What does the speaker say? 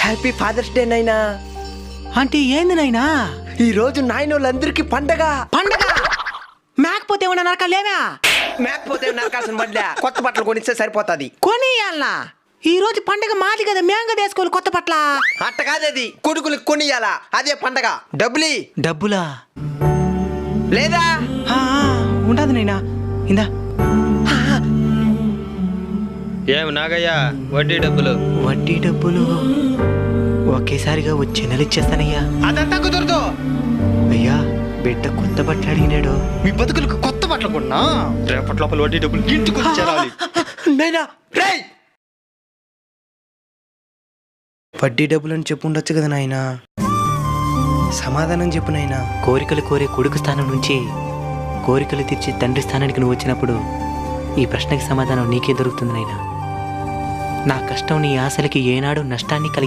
Happy fathers day నైనా. అంటే ఏంది నాయనా? ఈ రోజు నాయనోళ్ళందరికీ పండగ. పండగ మేకపోతే ఏమన్నా నరకాలేవా? మేకపోతే నరకాల్సిన బడ్లే, కొత్త బట్టలు కొనిస్తే సరిపోతుంది. కొనియాలనా? ఈ రోజు పండగ మాది కదా, మేము కదా వేసుకోవాలి కొత్త పట్ల. అట్ట కాదది, కొడుకులకు కొనియాలా, అదే పండగ. డబ్బులా లేదా? ఉండదు నైనా. ఇందా. ఏం నాగయ్య, వడ్డీ డబ్బులు? వడ్డీ డబ్బులు ఒకేసారిగా వచ్చే నెల ఇచ్చేస్తానయ్యా. అదంతా కుదరదు అయ్యా, బిడ్డ కొత్త బట్టలు అడిగినాడు. మీ బతుకులకు కొత్త బట్టలు కొన్నా రేపటి లోపల వడ్డీ డబ్బులు ఇంటికి చేరాలి. నైనా రేయ్, వడ్డీ డబ్బులు అని చెప్పు ఉండొచ్చు కదా నాయనా. సమాధానం చెప్పు నాయనా. కోరికలు కోరే కొడుకు స్థానం నుంచి కోరికలు తీర్చి తండ్రి స్థానానికి నువ్వు వచ్చినప్పుడు ఈ ప్రశ్నకి సమాధానం నీకే దొరుకుతుంది నాయనా. నా కష్టం నీ ఆశలకి ఏనాడు నష్టాన్ని కలిగి